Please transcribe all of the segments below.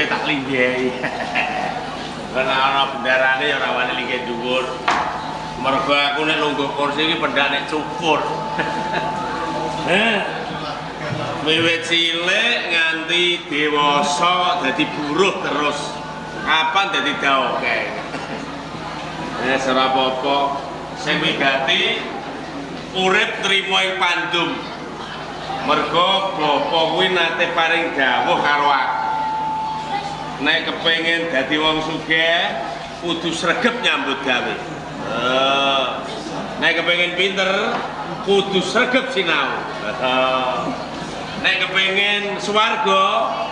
kursinya tak linggih. Karena ana bendarane ora wani linggih dhuwur. Mergo aku nek lungguh kursi iki pendak nek cukur. Wiwit cilik nganti dewasa dadi buruh terus. Kapan dadi daoke? Ora apa-apa. Sing wigati urip trima ing pandum. Mergo bapa kuwi nate paring dawuh karo aku. Nek kepengin dadi wong sugih kudu sregep nyambut gawe. Nek kepengin pinter kudu sregep sinau. Nek kepengin swarga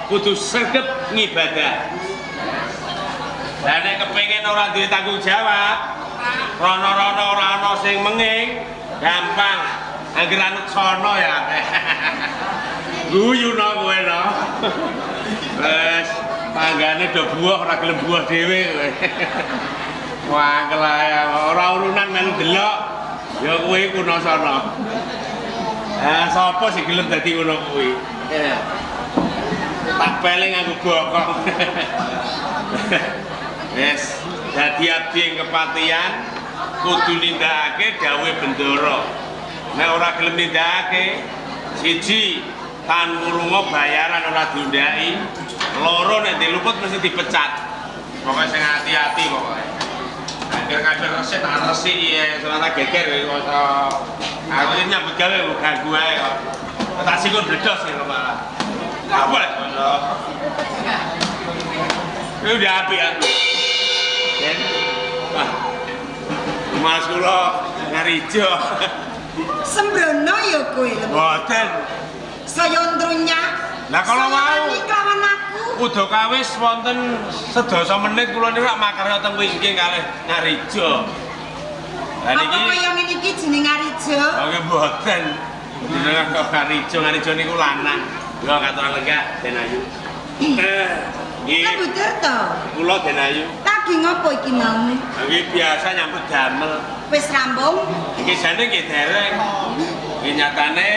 kudu sregep ngibadah. Lah nek kepengin ora duwe tanggung jawab, rono-rono ora ana sing menging, gampang. Angger anut sono ya. Guyu no kowe no. Wes tanggane do buah ora gelem buah dhewe kowe. Wah kelaya ora urunan melu delok. Ya kowe kuno sono. Sapa sing gelem dadi ngono kuwi? Tak bele nganggo bokong. Wes dadi abdi ing kepatihan kudu nindakake dawuhe Bendoro. Nek ora gelem nindakake, siji tanpa lunga bayaran ora diundhaki, loro nek diluput mesti dipecat. Pokoke sing hati-hati pokoke. Angger-angger resik tak resik ya, ora geger kok. Aku iki nyambut gawe ganggu ae kok. Tak sikon bledos kok malah. Apa lek ngono? Iki udah apik ya. Yen. Wah. Mas kula ngarijo. Sembrono ya kowe. Mboten. Saya ndrunya. Lah kalau mau kelawan aku. udah kawis wonten 10 menit kula niku makarya teng wingking kalih ngarijo. Lah niki apa kaya ngene iki jeneng ngarijo? Oh nggih mboten. Jenengan kok ngarijo niku lanang. Kula katoran lega Den Ayu. Nggih. Lah buder to. Kula Den Ayu. Lagi ngopo iki mau? Nggih biasa nyambut damel. Wis rambung? Iki jane nggih dereng. Nggih nyatane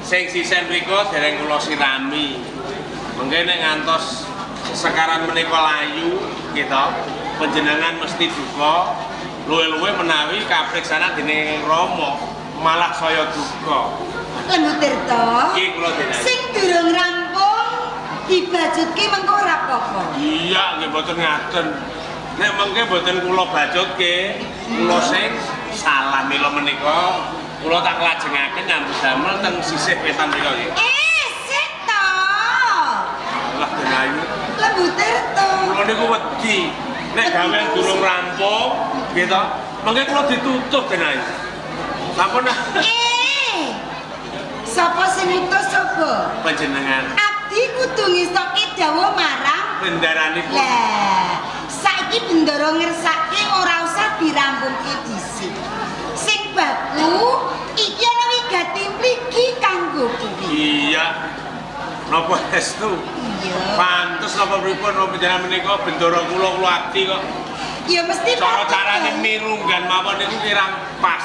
sing sisen mriku dereng kula sirami. Mengke nek ngantos sekaran menika layu gitu, panjenengan mesti duka. Luwe-luwe menawi kapriksana dening Rama, malah saya duka. Lembut Tirta. Nggih kula Den Ayu. Sing durung rampung dibajutke mengko ora apa-apa. Iya nggih mboten ngaten. Nek mengke mboten kula bajutke, kula sing salah mila menika kula tak lajengaken nyambut damel teng sisih wetan mriku nggih. Sik to. Lah Den Ayu. Lembut Tirta. Kula niku wedi nek gawean durung rampung gitu. Mengke kula ditutup Den Ayu. Sampun nah. Sapa sing utus sapa? Panjenengan. Abdi kudu ngestoke dawuh marang Bendaranipun. Lah, saiki Bendoro ngersake ora usah dirampungke dhisik. Sing baku iki ana wigati mriki kanggo kowe. Iya. Napa estu? Iya. Pantes napa pripun napa panjenengan menika Bendoro kula abdi kok. Ya mesti Cara carane mirunggan mawon niku kirang pas.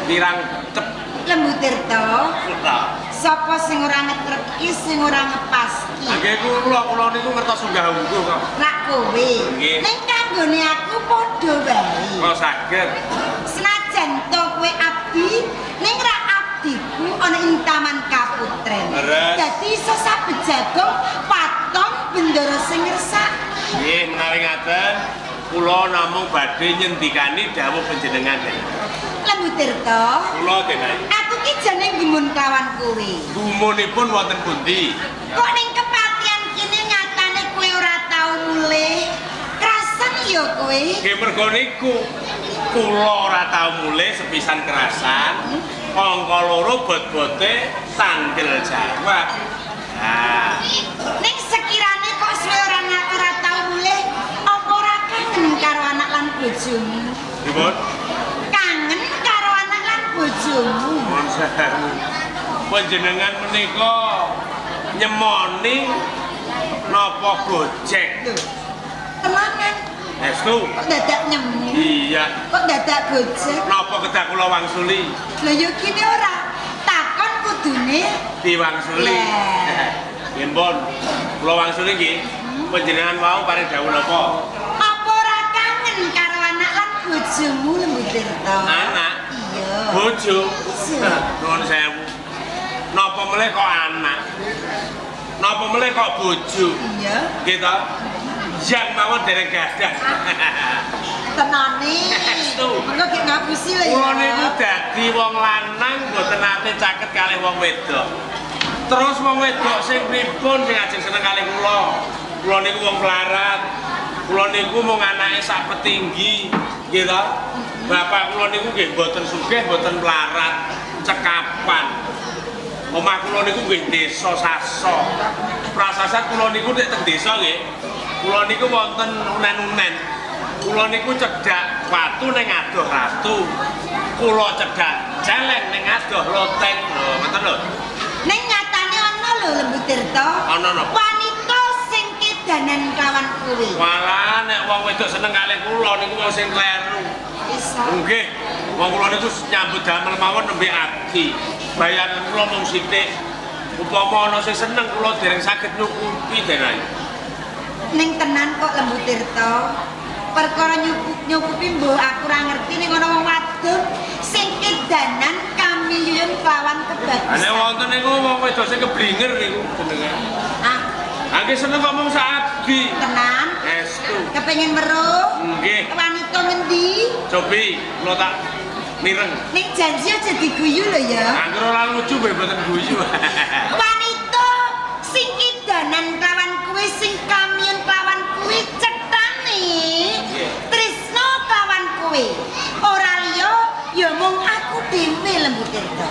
Kirang cep. Lembut Tirta. Kula. Sapa sing ora ngetreki, sing ora ngepaski. Nggih kula niku ngertos unggah-ungguh kok. Rak kowe. Nggih. Ning kanggone aku padha wae. Kok saged. Senajan to kowe abdi, ning ra abdiku ana ing Taman Kaputren. Leres. Dadi iso sabejagong paton Bendoro sing ngersaki. Nggih menawi ngaten kula namung badhe nyendikani dawuh panjenengan. Lembut Tirta. Kula Den Ayu. Aku ki jane gumun kawan kowe. Gumunipun wonten pundi? Kok ning kepatihan kene nyatane kowe ora tau mulih. Krasan ya kowe. Nggih mergo niku kula ora tau mulih sepisan kerasan. Angka loro bot-bote tandel jawab. Nah, Ning sekirane kok suwe ora tau mulih, apa ora kangen karo anak lan bojomu? pripun? Kangen karo anak lan bojomu. Mohon sewu. Panjenengan menika nyemoni napa Gojek? Tenanan. Estu. Kok dadak nyemu? Iya. Kok dadak Gojek? Napa kedah kula wangsuli? Lah yo kene ora. Takon kudune Diwangsuli. Lah, Nggih pun. Kula wangsul nggih. Panjenengan wau paring dawuh napa? Apa ora kangen karo anak lan bojomu Lembu Tirta? Anak. Iya. Bojo. Iya. Nuwun sewu. Napa meleh kok anak? Napa meleh kok bojo? Iya. Gitu. Yang mawon dereng gadah. Tenane. Mengko gek ngapusi lho ya. Kula niku dadi wong lanang mboten nate caket kalih wong wedok. Terus wong wedok sing pripun sing ajeng seneng kalih kula? Kula niku wong pelarat. Kula niku mung anake sak petinggi, nggih to? Bapak kula niku nggih mboten sugih, mboten pelarat, cekapan. Omah kula niku nggih desa Saso. Prasasat kula niku nek teng desa nggih. Kula niku wonten unen-unen. Kula niku cedhak watu ning adoh ratu. Kula cedhak jeleng ning adoh loteng. Lho, ngoten lho. Ning nyatane ana lho Lembu Tirta. Ana napa? Wanita sing kedanan kawan kowe. Walah nek wong wedok seneng kalih kula niku wong sing kleru. Bisa. Nggih. Wong kula niku nyambut damel mawon nembe abdi. Bayaran kula mung sithik. Upama ana sing seneng kula dereng saged nyukupi denan. Ning tenan kok Lembu Tirta. Perkara nyukupi mbok aku ora ngerti ning ana wong wadon sing kedanan kamiyun kelawan kebagusan. Nek wonten niku wong wedok sing keblinger niku jenenge. Ah, Angge seneng kok mung saabdi. tenan. Estu. Kepengin weruh? Nggih. Wanita ngendi? Cobi kula tak mireng. Ning janji aja diguyu lho ya. Angger ora lucu bae mboten guyu. Wanita sing kedanan kelawan kuwi sing kamiyun kelawan kuwi cethane. Tresno kelawan kuwi. Ora liya ya mung aku dhewe Lembu Tirta.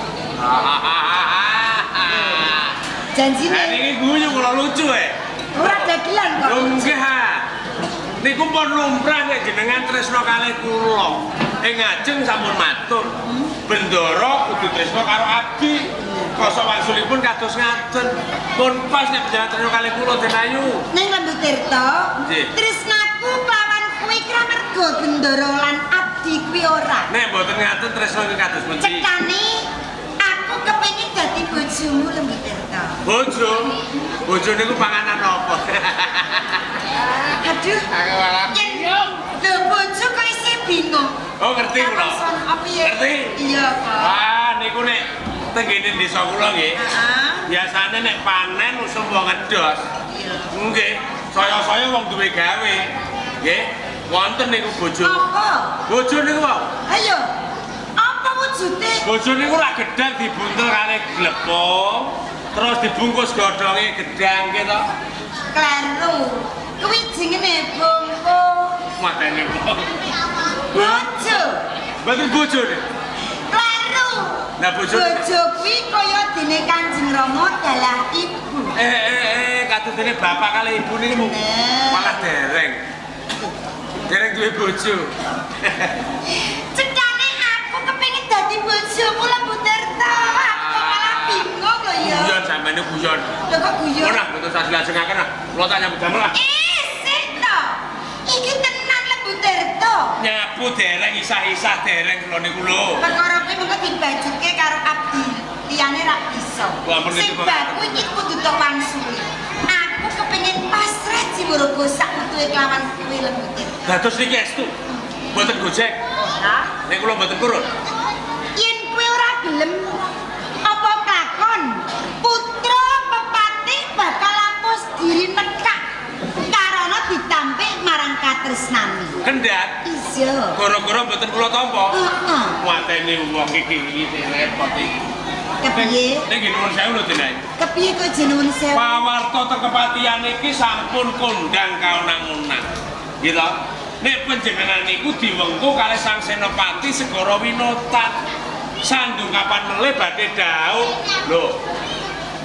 Janjine Niki guyu kula lucu ora dagelan kok. Nggih ha. Niku pun lumrah nek jenengan tresno kalih kula. Ing ajeng sampun matur. Bendoro kudu tresno karo abdi. Kosok wangsulipun kados ngaten. Pun pas nek jenengan tresno kalih kula Den Ayu. Ning Lembu Tirta, Nggih. tresnaku kelawan kuwi kira mergo Bendoro lan abdi kuwi ora. Nek mboten ngaten tresno iki kados pundi? Cekane aku kepengin dadi bojomu Lembu Tirta. Bojo. Bojo niku panganan apa? Aduh. Aku malah Yen lho bojo kok isih bingung. Oh ngerti kula. Apa ya? Ngerti? Iya, Pak. Wah niku nek teng kene desa kula nggih. Heeh. Biasane nek panen usum wong ngedos. Iya. Nggih, saya wong duwe gawe. Nggih, wonten niku bojo. Apa? Bojo niku wae. Ayo. Apa wujude? Bojo niku lak gedang dibuntel kalih glepung, terus dibungkus godhonge gedang gitu. Kleru. Kuwi jenenge bongko. Matene kok. Bojo. Mboten bojo nih. Kleru. Lah bojo. Bojo kuwi kaya dene Kanjeng Rama dalah ibu. Kados dene bapak kali ibu niki mung malah dereng. Dereng duwe bojo. Cekane aku kepengin dadi bojomu Lembu Tirta. Aku malah bingung lho ya. Guyon sampeyan guyon. Lho kok guyon? Ora mboten sah dilajengaken ah. Kula tak nyambut damel ah. Sik to. Iki tenan Lembu Tirta. Nyapu dereng isah-isah dereng kula niku lho. Perkara kuwi mengko dibajutke karo abdi. Liyane ra bisa. Wah, men Sing iki baku iki kudu tok wangsuli. Aku kepengin pasrah jiwaraga sak metuhe kelawan kuwi Lembu Tirta. Dados niki estu. Mboten gojek. Ora. Nek kula mboten purun. Yen kowe ora gelem apa kakon putra pepati bakal lapus diri nekak karana ditampik marang katresnani. Kendhat Iya. gara-gara mboten kula tampa. Heeh. Watene wong iki repot iki. Kepiye? Niki nuwun sewu lho Denai. Kepiye kok jenengan sewu? Pawarta tekepatian iki sampun kondang kaunang-unang. Gitu. Nek panjenengan niku diwengku kalih Sang Senopati Segara Winotan. Sandung kapan melih badhe dauh. Lho.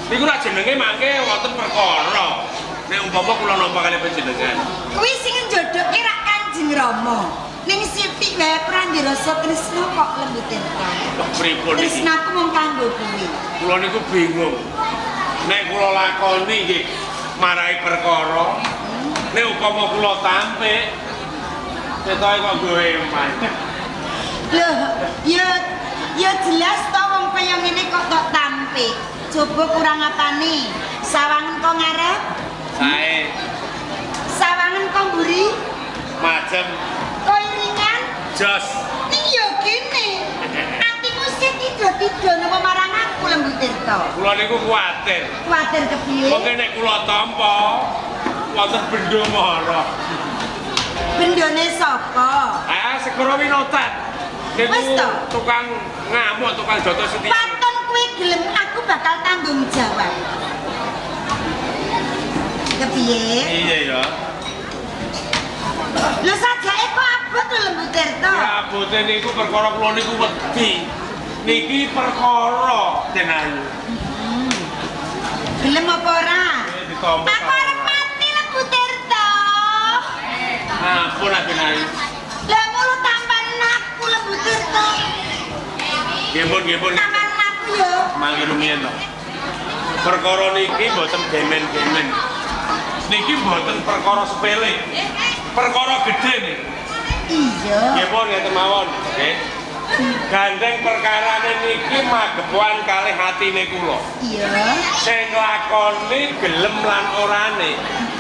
Niku ra jenenge mangke wonten perkara. Nek umpama kula nampa kalih panjenengan. Kuwi sing njodhoke rak Kanjeng Rama. Ning sithik wae prandirasa tresna kok Lembu Tirta. Pripun iki? Tresnaku mung kanggo kuwi. Kula niku bingung. Nek kula lakoni nggih marai perkara. Nek upama kula tampik ketoke kok nggo eman. Loh, ya jelas to wong kaya ngene kok tok tampik. Coba kurang apane? Sawangan kok ngarep? Sae Sawangan kok mburi? macem Kok iringan? jos. Ning yo kene. Atimu sing tido-tido napa marang aku Lembu Tirta? Kula niku kuwatir. Kuwatir kepiye? Mengke nek kula tampa wonten bendho mara. Bendone sapa? Segara Winotan. Niku Wis to? tukang ngamuk, tukang joto setia. Paton kowe gelem aku bakal tanggung jawab. Kepiye? Iya ya. Lho sajake kok abot lho Lembu Tirta? Ya abote niku perkara kula niku wedi. Niki perkara denayu. Gelem apa ora? Ditampa. Aku arep mati Lembu Tirta. Ampun denayu. Lah mulu tambahan aku Lembu Tirta. Nggih pun. Tambahan aku yo. Mangke rumiyin to. Perkara niki mboten gemen-gemen. Niki mboten perkara sepele. Perkara gedhe niki. Iya. Nggih pun ngeten mawon, nggih. Gandeng perkarane niki magepokan kalih atine kula. Iya. Sing nglakoni gelem lan orane.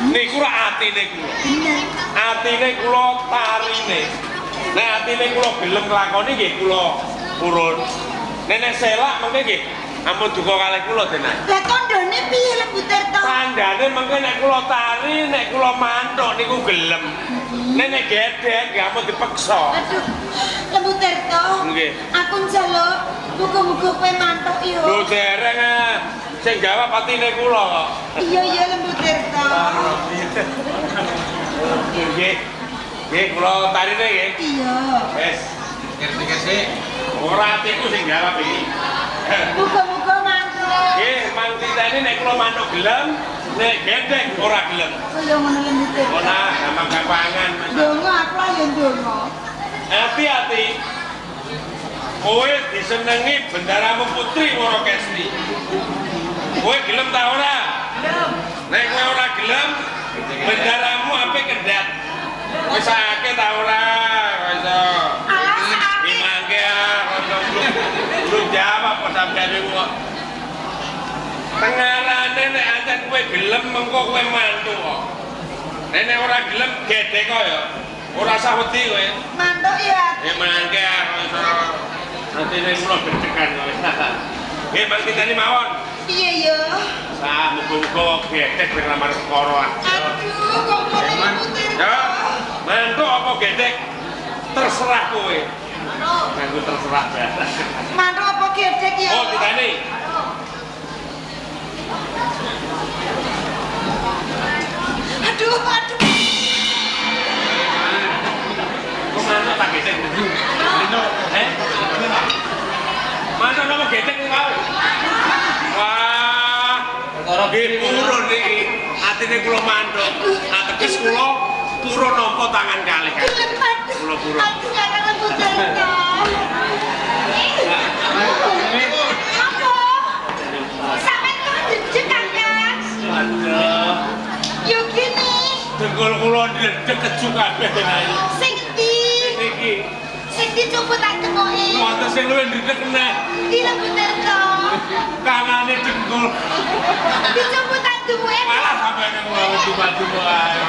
Niku ra atine kula. Bener. Atine kula tarine. Nek atine kula gelem nglakoni nggih kula purun. Nek selak mengke nggih ampun duka kalih kula denan. Lah kondone piye Lembu Tirta? Tandane mengke nek kula tari, nek kula mantuk niku gelem. Nek gedhe nggih ampun dipeksa. Aduh, Lembu Tirta. Nggih. Aku njaluk muga-muga kowe mantuk yo. Lho dereng sing jawab atine kula kok. Iya Lembu Tirta. Nggih. Nggih kula tarine nggih. Iya. Wes. Ngerti-ngerti. Ora atiku sing jawab iki. Muga-muga mantuk. Nggih, mang titeni nek kula mantuk gelem, nek gedhe ora gelem. Kaya ngono Lembu Tirta. Ora gampang-gampangan. Ndonga aku lah yo ndonga. Hati-hati. Kowe disenengi bendaramu Putri Woro Kesti. Kowe gelem ta ora? Gelem. Nek kowe ora gelem, bendaramu ape kendhat. Wis akeh ta ora? Wis. Alas Iki mangke belum jawab sampeyan kok. Tengarane nek ancen kowe gelem mengko kowe mantu kok. Nek ora gelem gedhe kok ya. Ora usah wedi kowe. mantuk ya. Mangke iso atine kula bencekan kowe. Nggih Mas Kitani mawon. Iya yo. Sah muga-muga gedhe ben lamar perkara. Aduh, kok ngono Lembu Tirta. Ya, mantu apa gedhe terserah kowe. Nganggo terserah bahasa. Mantuk apa gedek ya? Oh, Kitani. Aduh. Kok mantu tak gedhe? Mantu apa gedhe kau? Wah, nggih purun iki. Atine kula mantuk. Ateges kula purun nampa tangan kalih. Kula purun. Aku nyara Lembu Tirta. Apa? Sampai kok dicek Kang? Aduh. Yo gini. Dengkul kula ndredeg keju kabeh tenan. Sing ndi? Niki. Sing dicoba tak temoki. Wonten sing luwih ndredeg neh. Di Lembu Tirta. Kanane dengkul. Dicoba tak duwe. Malah sampeyan kula cuma-cuma ae.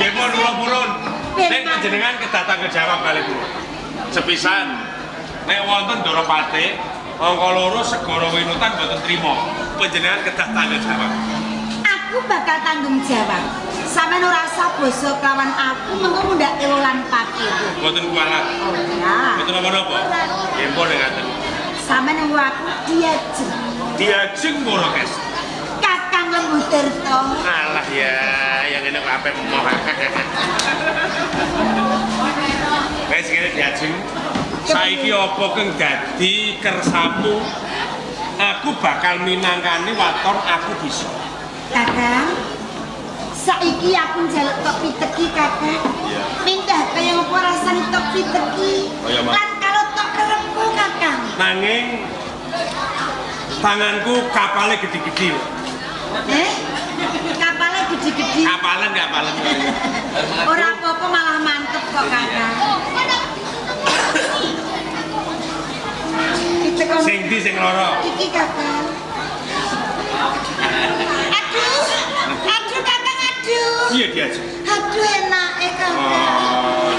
Demo kula purun. Nek panjenengan kedatang kejawab kali kula. Sepisan nek wonten Ndorapati angka loro Segara Winutan boten trima. Panjenengan kedatang kejawab. Aku bakal tanggung jawab. Sampeyan ora usah basa kawan aku mengko mundak ewolan pati. Boten kualat. Ora. Boten apa-apa. Nggih pun ngaten. Sampeyan nunggu aku diajeng. Diajeng Woro Kesti. Kakang Lembu Tirta. Alah ya, yang ini kok apik emoh. Wes kene diajeng. Saiki apa kang dadi kersamu? Aku bakal minangkani waton aku bisa. Kakang, saiki aku njaluk tok piteki kakang. Iya. Mindah kaya ngopo rasane tok piteki. Kaya apa? Lan kalau tok kerepku kakang. Nanging tanganku kapalnya gede-gede. Kapalnya gede-gede. Kapalan. Ora apa-apa malah mantep kok kakang. Kita Sing ndi sing loro? Iki kakang. Piye diajak? Aduh enake Kakang.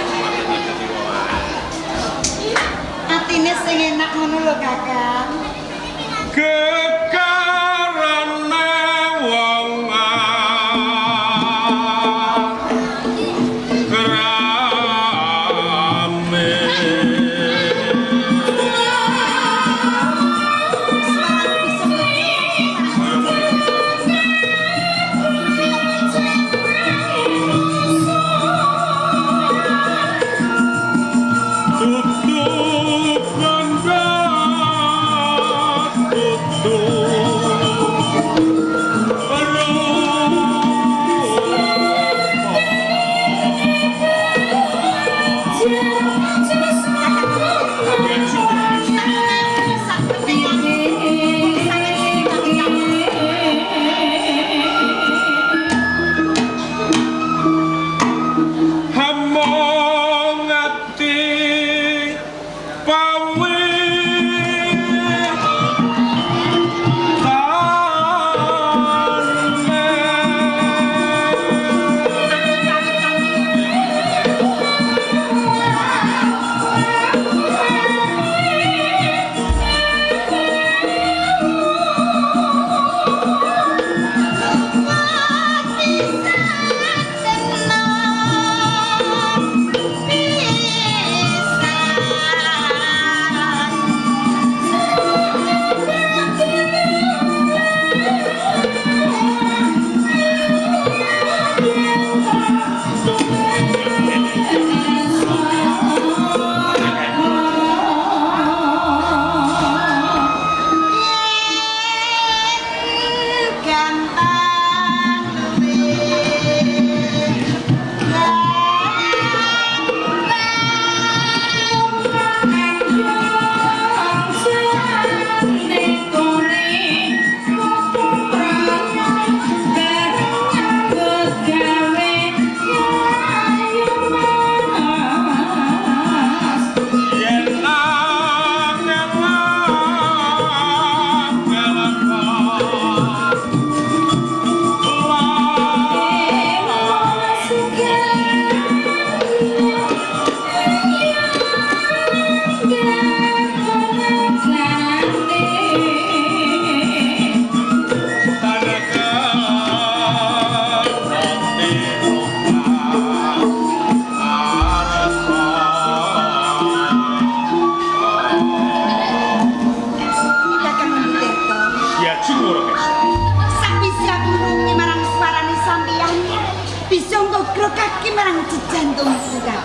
Atine sing enak ngono lho Kakang. Kekarane wong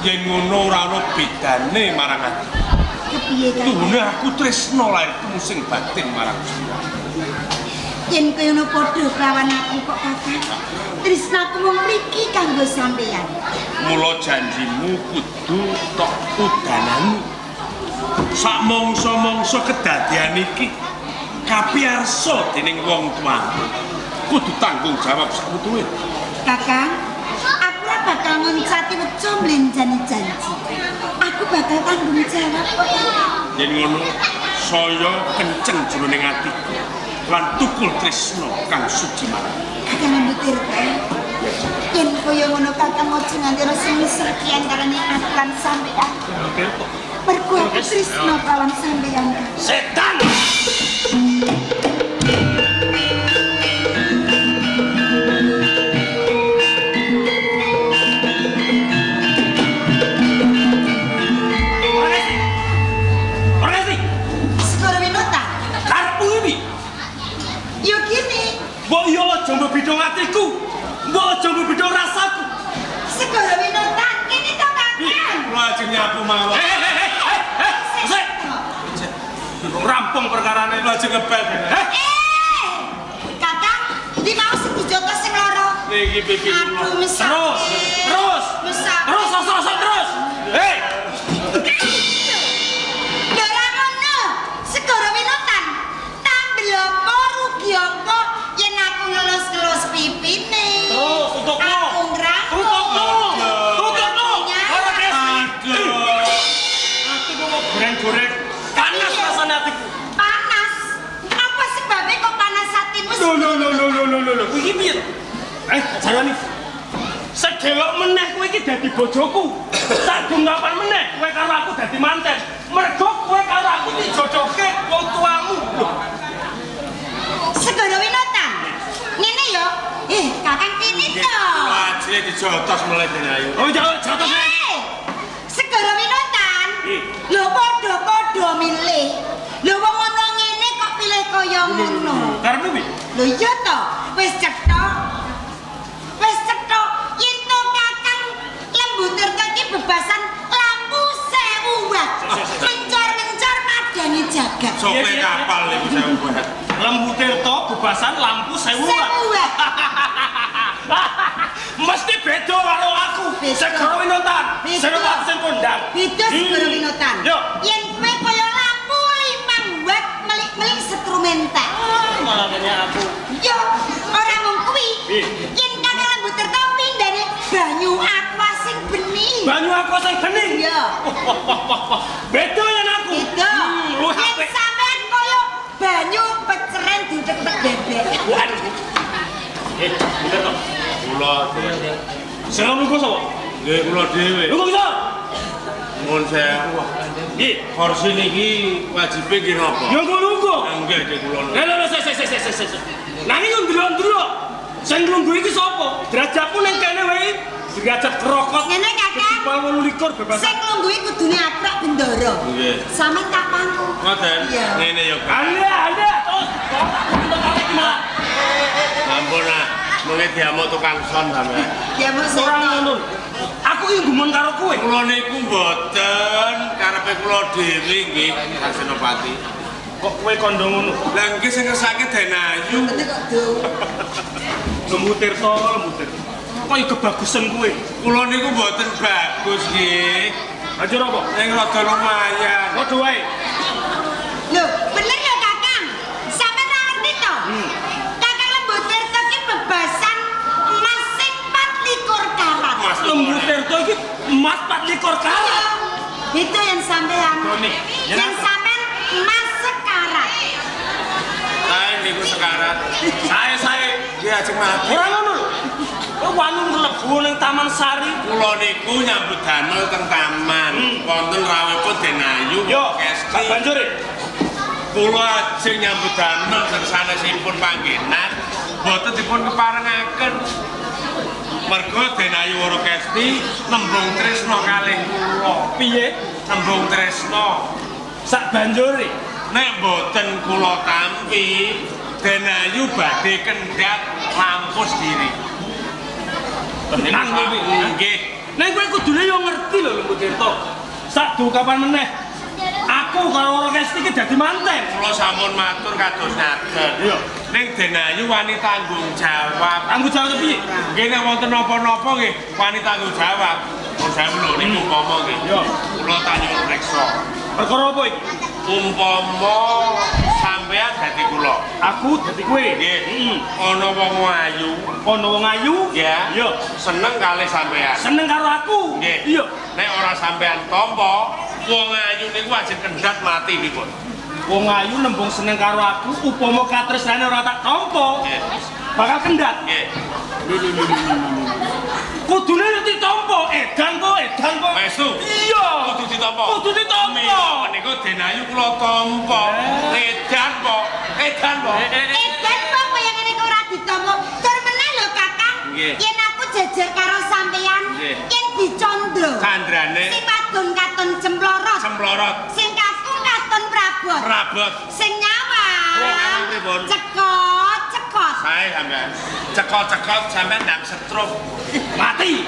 yen ngono ora ana bedane marang ati. Kepiye ta? Tuhune aku tresno lairku sing batin marang sira. Yen kono padha kelawan aku kok Kakang. Tresnaku mung mriki kanggo sampeyan. Mula janjimu kudu tok udanani. Sak mangsa-mangsa kedadian iki kapiarsa dening wong tuamu. Kudu tanggung jawab sakutuwe. Kakang, aku ora bakal ngoncati weca mlenjani janji. Aku bakal tanggung jawab kok. Yen ngono, saya kenceng jroning atiku lan tukul tresno kang suci marang. Kakang Ambutirta. Yen kaya ngono Kakang aja nganti rasa misah ki antarane aku lan sampeyan. Mergo aku tresno kalawan sampeyan. Setan! Mbok yo aja mbedhong atiku. Mbok aja mbedhong rasaku. Segara Winata kene to Kakang. Lajeng nyapu mawon. Sik. Rampung perkarane lajeng ngebel. Kakang, ndi mau sing dijogo sing loro? Niki pipi. Aduh, mesake. Terus. Mesake. Terus. Hei. Ora ngono. Segara Winata. Tambel apa rugi apa yen aku ngelus-ngelus pipine. Terus tutupno. Tutupno. Ora kesi. Aku mau goreng-goreng. Panas rasane atiku. Panas. Apa sebabnya kok panas hatimu? Lho. Kuwi piye? Jarani. delok meneh kowe iki dadi bojoku. Sak kapan meneh kowe karo aku dadi manten. Mergo kowe karo aku dijodohke wong tuamu. Segara Winotan. Ngene yo. Kakang kene to. Wajine dijotos mulai Denayu. Oh, jotos. Segara Winotan. Lho padha-padha milih. Lho wong ana ngene kok pilih kaya ngono. Karepmu piye? Lho iya to, wis cetok. Wis cetok yen to Kakang Lembutirta iki bebasan lampu 1000 watt. Mencor-mencor madani jagat. Sope kapal iki 1000 watt. Lembutirta bebasan lampu 1000 watt. 1000 watt. Mesti beda karo aku. Segara Winotan. Segara sing kondang. Beda Segara Winotan. Yo. Yen kowe kaya lampu 5 watt melik-melik instrumental. Malah kene aku. Yo, ora mung kuwi. Yen Kakang Lembutirta pindhane banyu aqua sing bening. Banyu aku sing bening. Iya. Beda yen aku. Beda. Lu Yen HP. sampean kaya banyu peceren diutek-utek bebek. Waduh. Bener to? Kula dhewe. Sing lungguh sapa? Nggih kula dhewe. Lungguh bisa? Mun sewu. Nggih. Kursi niki wajibe nggih napa? Yo lungguh. Nggih nggih kula. Lho ses. Nanging yo ndelok-ndelok. Sing lungguh iki sapa? Derajatku ning kene wae. Derajat krokot. Ngene Kakang. Pal 28 bebas. Sing lungguh iki kudune aprak bendara. Nggih. Sampe tak pangku. Ngoten. Iya. Ngene ya, Kak. Ada. Terus untuk kali malah. Ampun ah. Mengke diamuk tukang son sampean. Ya mok Ora ngono. Aku iki gumun karo kowe. Kula niku mboten karepe kula dhewe nggih, Kang Senopati. Kok kowe kondo ngono? Lah nggih sing ngersake Denayu. Ngene kok do. Lembutirta. Kok iki kebagusan kowe. Kula niku mboten bagus nggih. Ajur apa? Ning rada lumayan. Padha wae. Lho, bener ya Kakang. Sampeyan ora ngerti to? Kakang Lembutirta iki bebasan emas sing 24 karat. Mas Lembutirta iki emas 24 karat. Itu yang sampean. Doni, Yang sampean emas sekarat. Kae niku sekarat. Saya. Nggih ajeng mati. Ora ngono lho. Kowe wani mlebu ning Taman Sari. Kula niku nyambut damel teng taman. Wonten rawuhipun Denayu. Yo, Kesti. Pak Banjur. Kula ajeng nyambut damel teng sanesipun panggenan. Boten dipun keparengaken. Mergo Denayu Woro Kesti nembung tresna kalih kula. Piye? Nembung tresna. Sak banjure. Nek boten kula tampi, Denayu badhe kendhat lampus diri. Tenang kowe iki. Nggih. Nek kowe kudune yo ngerti lho Lembutirta. Sak kapan meneh aku karo Woro Kesti iki dadi manten. Kula sampun matur kados ngaten. Iya. Ning Denayu wani tanggung jawab. Tanggung jawab piye? Nggih nek wonten napa-napa nggih wani tanggung jawab. Mun sampeyan lho niku umpama nggih. Iya. Kula tanyun reksa. Perkara apa iki? Umpama sampeyan dadi kula. Aku dadi kowe. Nggih. Ana wong ayu. Ana wong ayu? Ya. Iya. Seneng kalih sampeyan. Seneng karo aku. Nggih. Iya. Nek ora sampeyan tampa, wong ayu niku ajeng kendhat mati nipun. Wong ayu nembung seneng karo aku, upama katresnane ora tak tampa, Nggih. bakal kendhat. Nggih. Kudune nek ditampa, edan kok. Mesu. Iya. Kudu ditampa. Kudu ditampa. Menika Denayu kula tampa. Edan kok. Edan kok kaya ngene kok ora ditampa. Tur meneh lho Kakang. Nggih. Yen aku jejer karo sampeyan, Nggih. yen dicondro. Candrane Sing wadon katon cemplorot. semplorot. Sing kakung katon prabot. Prabot. Sing nyawang. Sing nyawang pripun? Cekot. Sae sampean. Cekot-cekot sampean ndak setrum. Mati.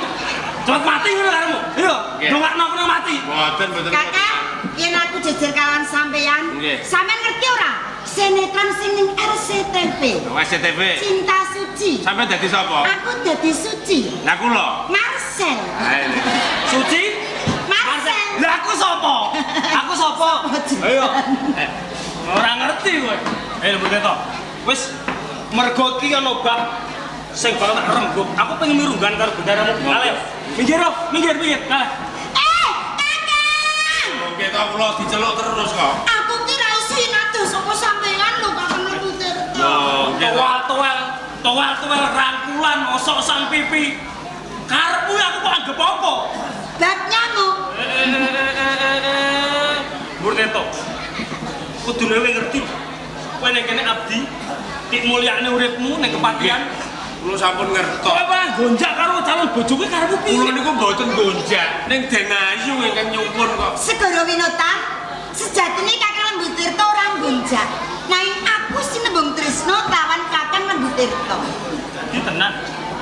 Cepet mati ngono karemu. Iya. Nggih. Dongakno kena mati. Mboten. Kakak, yen aku jejer kawan sampeyan, Nggih. sampean ngerti ora? Sinetron sing ning RCTV. WCTV. Cinta Suci. Sampean dadi sapa? Aku dadi Suci. Lah kula. Marcel. Ae. Suci. Marcel. Lah aku sapa? Aku sapa? Ayo. Ora ngerti kowe. Lembutirta. Wis mergo iki ana bab sing bakal tak rembug. Aku pengen mirunggan karo bendaramu. Kalih. Minggir. Kalih. Kakang! Oke to kula diceluk terus kok. Aku kira isi nado sapa sampean lho Kakang Lembutirta. Loh, nggih to. Toal rangkulan osok sang pipi. Karepmu ngagep apa? Bab nyamuk. Murneto. Kudune kowe ngerti. Kowe nek kene abdi, tik mulyane uripmu nek kepatihan. Kula sampun ngertos. Kowe malah gonjak karo calon bojoku karepmu piye? Kula niku mboten gonjak, ning Den Ayu ingkang nyuwun kok. Segara Winota, sejatine Kakang Lembu Tirta ora gonjak. Nanging aku sinembung tresno lawan Kakang Lembu Tirta. Iki tenan.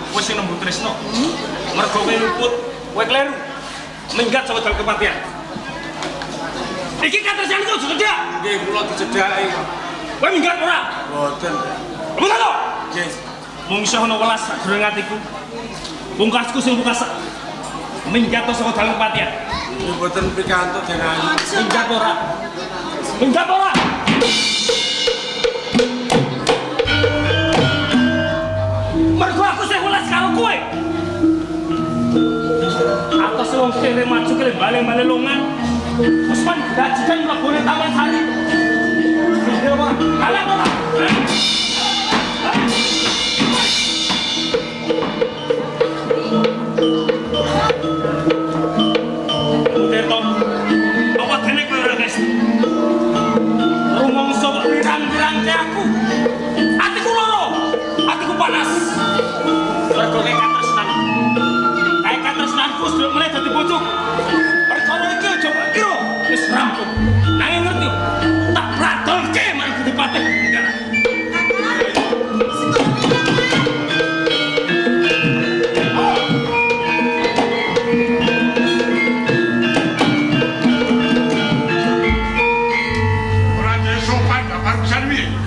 Kowe sing nembung tresno. Mergo kowe luput, kowe kleru. Minggat saka dalan kepatihan. Iki katresnan kok cedak. Nggih kula dicedhaki. Kowe minggat ora? Mboten. Mboten to? Nggih. Mung iso ana welas sakjroning atiku. Pungkasku sing pungkas. Minggat saka dalan kepatihan. Mboten pikantuk Den Ayu. Minggat ora? Minggat ora? Mergo aku sing welas karo kowe. Aku sing wong kere maju kele bale-bale longan. Wis pan gajikan mlebune Taman Sari. Dewa, kalah ora? Udeton. Awak dene kowe ora guys. Rumangsa kok pirang-pirang ke aku. Atiku loro. Atiku panas. Mergo kae katresnan. Kae katresnanku sudah mulai dadi bojok. Perkara iki aja mbok kira wis rampung. Nanging ngerti tak bradolke marang Budi Patih negara.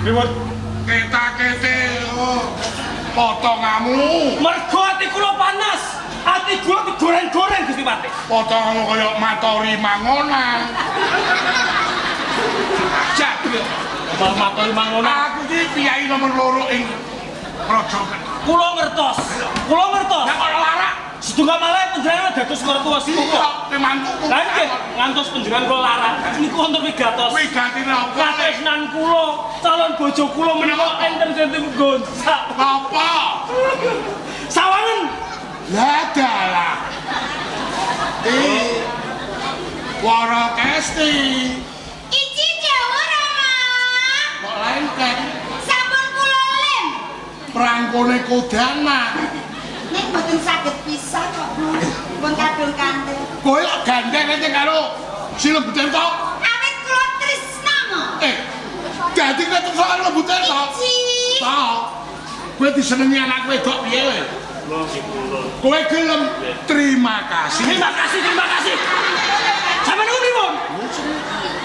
Ribut Keta-kete potongamu mergo ati kula panas. Ati kula digoreng-goreng Gusti Patih. potongamu kaya matori mangonan jabrik Bal matur mangonan. aku iki piyai nomor loro ing Projogan Kula ngertos. Kula ngertos. nek ora larak Setunggal malah penjenengan dados mertuaku kok. iya pimantuku Lah nggih, ngantos penjenengan kula larang. Niku wonten wigatos. wigatine apa Katresnan kula, calon bojo kula menika enten ganti gonsak. apa Sawangen. lah dalah Wara Kesti Iki Jawa Rama. kok lengket Sampun kula lem. prangkone kodana Nek mboten saged pisah kok. Pun kadung kanthi. kowe kok gandeng ente karo si Lembu Tirta Awit kula tresna mo. dadi kowe terus karo Lembu Tirta Iki. tau kowe disenengi anak wedok piye kowe kowe gelem terima kasih Terima kasih, terima kasih. Sampeyan niku pripun?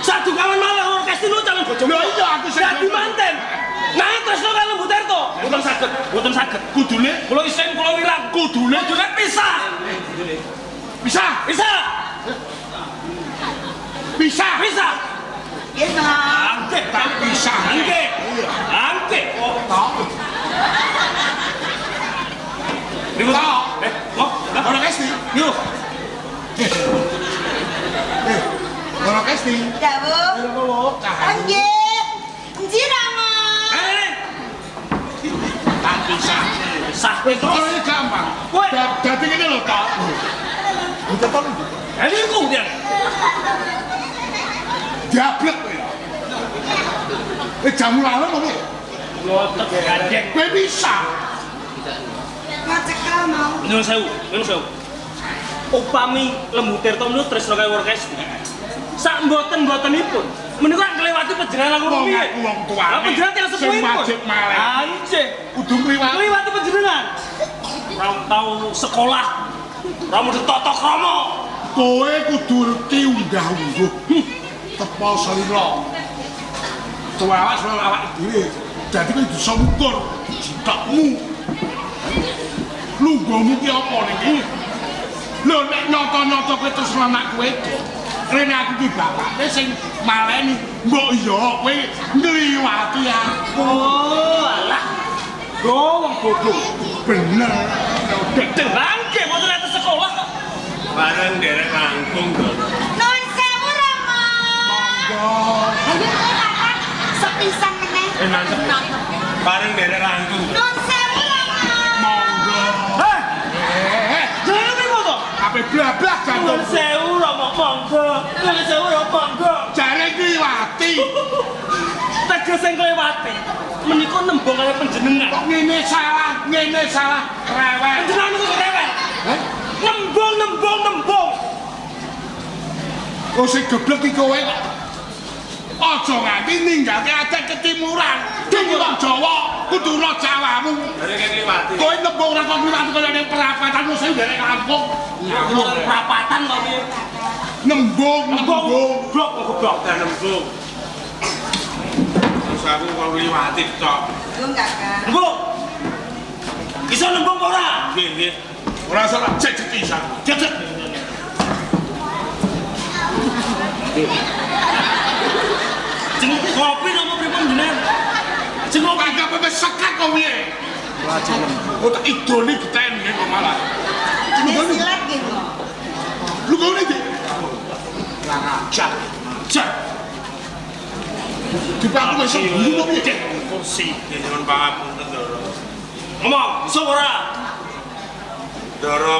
Satu kawan malah orkestra lu calon bojo. lho iya aku sing Dadi manten. Nah, tresno karo Lembu Tirta. Mboten saged, mboten saged. kudune Kula isin kula wirang. Kudune pisah. bisa Bisa. bisa Bisa. Nggih, Mas. Angke tak bisa Angke. Angke. Oh, tau niku Tau. Oh, Wara Kesti niku. Wara Kesti Dawuh. Nggih. Nji Rama. tak bisa Sah kowe terus. orangnya gampang Kowe. dadi ngene lho tau Buta tau Niku dia. diablek kowe jamu lawan apa Ngotek gandeng. kowe bisa Ngecekel mau. Nyuwun sewu, nyuwun sewu. Upami Lembu Tirta menika tresno kaya orkestra. Sak mboten-mbotenipun menika nglewati panjenengan kula Wong piye? aku wong tuane. Lah panjenengan tiyang Sing sepuhipun. wajib malih. Anjir. kudu kliwat Ngliwati panjenengan. Ora tau sekolah. Ora mesti tata krama. kowe kudu ngerti unggah-ungguh tepa selira tuwak awak dhewe dadi kowe bisa ngukur jitakmu lungguhmu ki apa ning lho nek nyata-nyata kowe terus anak kowe rene aku ki bapakne sing maleni mbok iya kowe ngliwati aku Oh, alah. Go wong bodoh. bener Gedeng bangke mboten ate sekolah kok. Bareng derek langkung to. Nuwun sewu Rama. monggo Ayo Kakang, sepisan meneh. Mantep. Bareng derek langkung. Nuwun sewu Rama. monggo Heh, jangan pripun to? apa teges sing kelewati. Menika nembung kaya panjenengan. Kok ngene salah, rewel. Panjenengan niku rewel. Hah? Nembung. Oh sing geblek iki kowe kok. Aja nganti ninggake adat ketimuran. Ding kok Jawa, kudu ro Jawamu. Dari kliwati. Kowe nembung ora kok kliwati kaya ning perapatan wis nderek kampung. Orang perapatan kok piye? Nembung. Goblok. Dan nembung. Terus aku kok kliwati tok. Yo Kakang. Nembung. Iso nembung apa ora? Nggih. Ora salah cecek pisan. Cecek. Jenguk kopi napa pripun jenengan? Jenguk Kagak pepe sekat kok piye? Oh tak idoni geten kok malah. Jenis silat nggih, Mo. Lu kok iki? Cak. Dipaku wis bulu kok piye? kursi. Nggih nyuwun pangapunten Ndoro. Ngomong, iso ora? Ndoro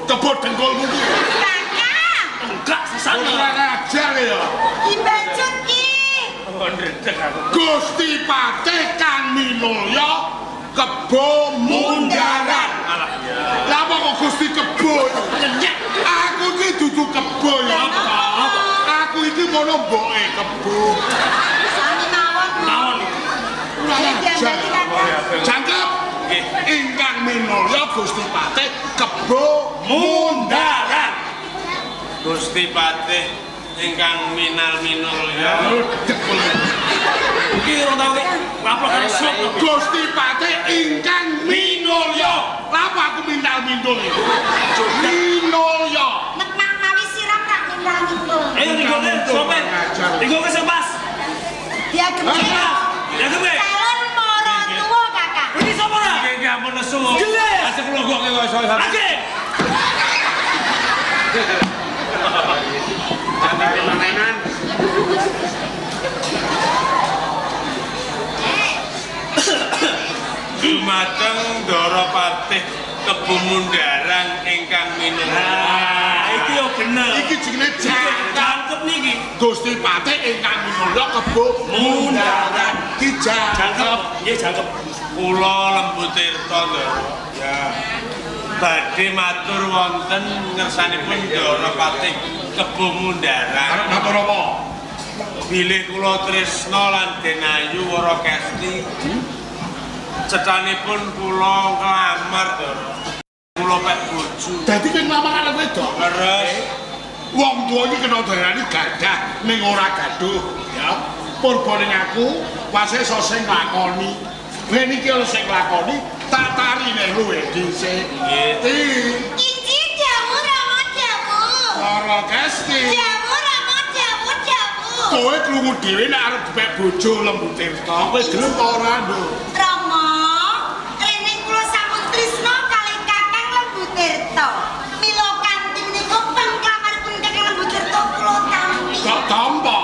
Kebo dengkulmu ki. Kakang, Enggak sesane. Ora ajar ya. dibacut ki. Oh ndredeg aku. Gusti Patih Kang Minulya Kebo Mundaran. Alah ya. Lah apa kok Gusti Kebo? Nyek. Aku iki dudu kebo ya. Apa? Aku iki mono mboke kebo. Sami mawon. Naon? Ora ajar. Jadi Kakang. Jangkep. Nggih. Ingkang Minulya Gusti Patih Kebo Mundaran. Gusti Patih ingkang minul ya. Iki ora tau iki. Lapo karo slok. Gusti Patih ingkang Minulya. Lapa aku minul iki? Minulya. Nek nang mawi siram tak nindal-nindul. Ayo digoke sope. Digoke sing pas. Dia gemuk. Ya gemuk. Calon moro tuwa, Kakang. Iki sapa ora? Nggih ampun nesu. Jelas. Asik nglogokke kok iso. Oke. Jangan kelainan. Dumateng Ndoro Patih Kebo Mundaran ingkang minul. Iki yo bener. Iki jenenge jangkep. Jangkep niki. Gusti Patih ingkang Minulya Kebo Mundaran. Ki jangkep. Jangkep. Nggih jangkep. Kula Lembu Tirta Ndoro. Ya. Badhe matur wonten ngersanipun Ndoro Patih Kebo Mundaran. Arep matur apa? Bilih kula tresna lan denayu wara kesti. Cetanipun kula nglamar Ndoro. Kula pek bojo. Dadi kowe nglamar anak wedok. Leres. Wong tuwa iki kena darani gadah ning ora gaduh, ya. Purbane aku wase iso sing nglakoni. Yen iki ora sing nglakoni, tak tarine luwe dhisik. Nggih. Inci jamu rama jamu. Ora kesti. Jamu rama jamu. Kowe krungu dhewe nek arep dipek bojo Lembu Tirta, kowe gelem ta ora, Nduk? Rama, rene kula sampun tresna kalih Kakang Lembu Tirta. Mila kanthi menika pangklamaripun Kakang Lembu Tirta kula tampi. Kok tampa?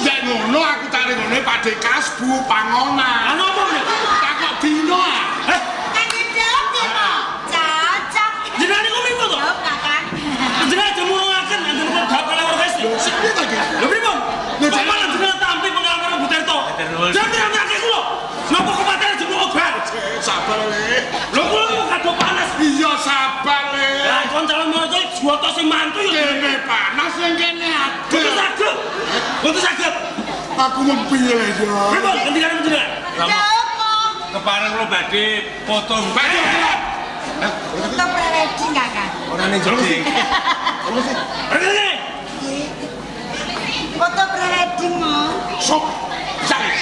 Nek ngono aku tarik ngene Pakde Kasbu pangonan. Anu apa meneh? Tak kok dino ah. Heh, Kangge jawab demo. Cocok. jenengan niku mriku to? Jawab Kakang. Jenengan jemurungaken anjen kok dapet lewat kesti. Lho sing piye ta iki? Lho pripun? Lho, Kok malah jenengan tampi pengalaman Lembu Tirta? Jangan ngake kula. Napa kepaten jemur obat? Sabar le. Lho kula niku kadung panas. Iya sabar le. Lah kon calon moro iki juwoto sing mantu ya. Kene panas yang kene Boten adem. saged. Boten saged. Aku mau piye le yo. Pripun ngendikan jenengan? Jawab mo. Kepareng kula badhe foto. Foto pre-wedding Kakang. Ora ning jeding. Rene. Foto pre-wedding mo. Sok. Sare.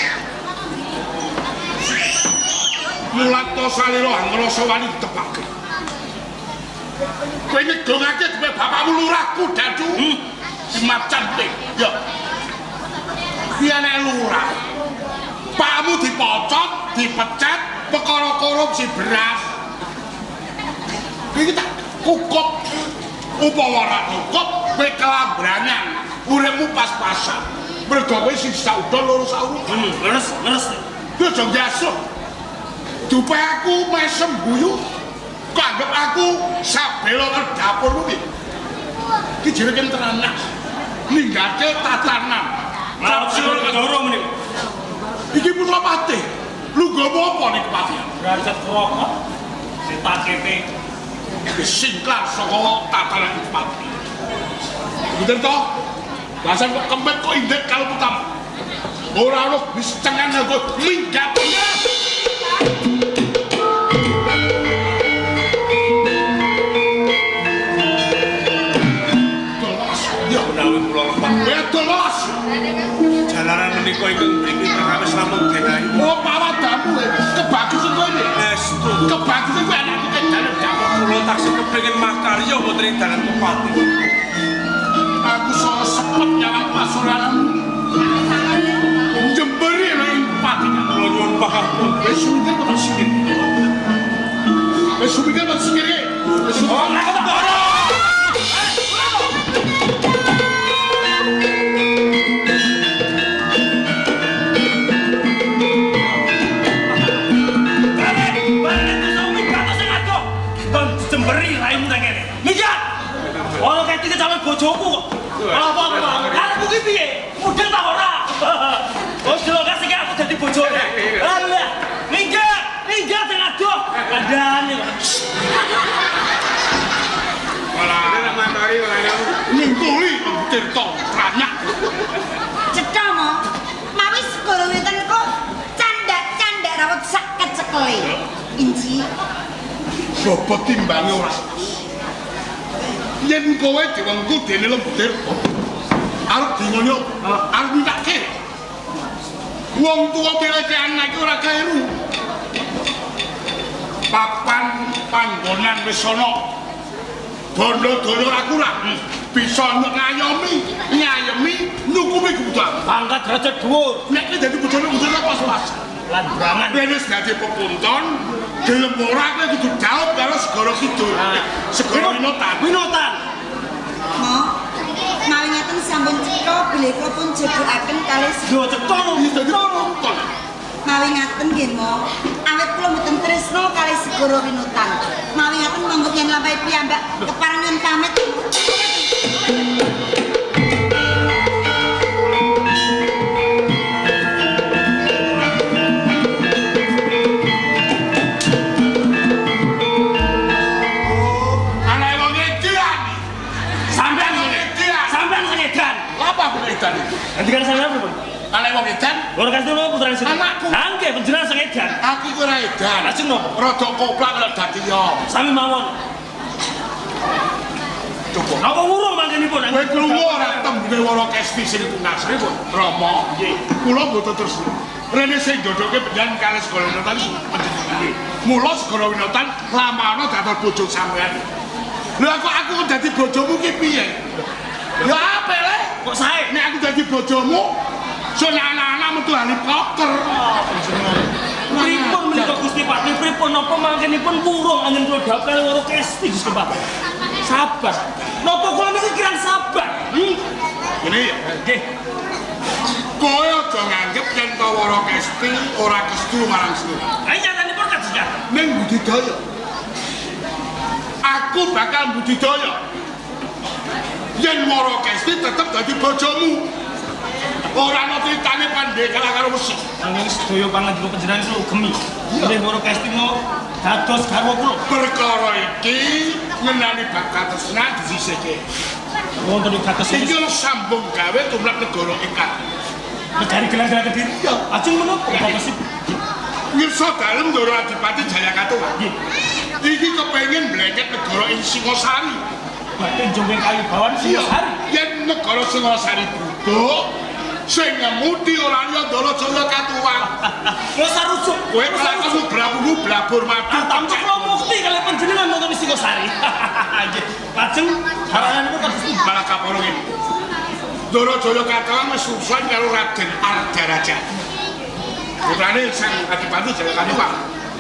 Mulat to salira ngrasa wani ditepake. Kowe ngedongake dhewe bapakmu lurah Kudadu. Macan ping. Yo. Piye nek lurah? Pakmu dipocot, dipecat perkara korupsi beras. Iki tak kukup. Upawa ora kukup, kowe kelambrangan. Uripmu pas-pasan. Mergo kowe sisa udan loro saurung. Leres. Yo aja ngasuk. Dupe aku mesem guyu. Kok anggap aku sabelo nang dapurmu iki. Iki jenenge tenanan. Ninggake tatanan. Malah Capsule dorong meneh. Iki putra pati. Lungguhmu apa nih kepatian? Derajat rokok. Setakete. Singklar saka tatanan pati. Bener toh? Lasan kok kempet kok indek kalau pertama. Ora ono bis cengan kok minggat. Dolos. Ya menawi kula lemah. ya dolos. Jalaran menika ingkang mriki perkawis lamun dengahi. Oh pawadamu kebagusan kowe iki. Estu. Kebagusan kowe anak iki dalem jago. Kula taksih kepengin makarya mboten ing dalan kepati. Aku soal sepet nyawang pasuranmu. Jemberi ning pati. Kula nyuwun pangapunten. Wis mikir kok sikit. Wis mikir kok sikit. Wis Oh, nek kok jemberi raimu nang kene. Minggat. Ora keti kecawe bojoku kok. Apa arepku ki piye? Mudeng ta ora? Ojo kasih aku dadi bojone. Alah, minggat, minggat sing adoh. Kandhane kok. Malah mantari malah. Ningkuli Tirta ranyak. Cetha mo. Mawi segara witen kok candak-candak rawat saket sekele. Inji. Bobot timbange ora. Yen kowe diwengku dene lembutir. Arep dingonyo, arep minake. Wong tuwa milike anak iki ora kairu. Papan panggonan wis ana. Bondo-bondo ora kurang. Bisa ngayemi nyukumi kebutuhan. Pangkat derajat dhuwur. Nek iki dadi bojone pas-pasan. Landrangan. Wis dadi pepunton, gelem ora kowe kudu jawab karo segara kidul. Segara winotan. Winotan. Mo. Mawi ngeten sampun cetha bilih kula pun jodohaken kalih Lho cetha Iki dadi pepunton. mawi ngaten nggih mo. Awit kula mboten tresna kalih segara winotan. Mawi ngaten monggo yen lampahe piyambak kepareng nyuwun pamit. Ngendikan sampeyan pripun? Anak wong edan, Ora kasih lho putrane sing. Anakku. Nggih panjenengan sing edan. aku ku ora edan. Lajeng napa? Rada koplak karo dadi yo. Sami mawon. Cukup. Napa wurung mangkenipun? Kowe krungu ora tembune Wara Kesti sing punasripun? Rama. Nggih. Kula mboten terus. Rene sing dodoke penjan kalih segara winotan panjenengan. Mula segara winotan lamana dados bojo sampean. Lha aku dadi bojomu ki piye? Ya apik le. Kok sae? Nek aku dadi bojomu, soalnya anak-anak metu helikopter. Pripun menika Gusti Pati? Pripun napa mangkenipun wurung angin kula dapel Wara Kesti Gusti Pati? Sabar. Napa kula niki kirang sabar? Ngene ya. Nggih. Kowe aja nganggep yen to Wara Kesti ora kestu marang Sri. Ayo nyatanipun kajian. Ning budidaya. Aku bakal budidaya. Yen Wara Kesti tetep dadi bojomu. Ora ana critane pandhekala karo wesi. Nanging sedaya pangandikan panjenengan kula ugemi. Bilih Wara Kesti no dados garwa kula. Perkara iki ngenani bakat tresna disisihke. Wonten ing kados Iki ora sambung gawe tumrap negara ingkang negari gelang-gelang Kediri. Ajeng menapa bapak ngirsa dalem Ndoro Adipati Jayakatwa. Nggih. Iki kepengin mleket negara ing Singosari. Batin Jombeng Kayu Bawan Singosari. Yen negara Singosari buduk, sing ngemudi ora liya Ndoro Jayakatwa. Wis sarujuk. Kowe mlaku brabumu blabur madu. Tamcek kula mukti kalian panjenengan nonton ing Singosari. Nggih. Lajeng haranipun kados Malah kaporo ngene. Ndoro Jayakatwa wis susun karo Raden Ardaraja. Putrane Sang Adipati Jayakatwa.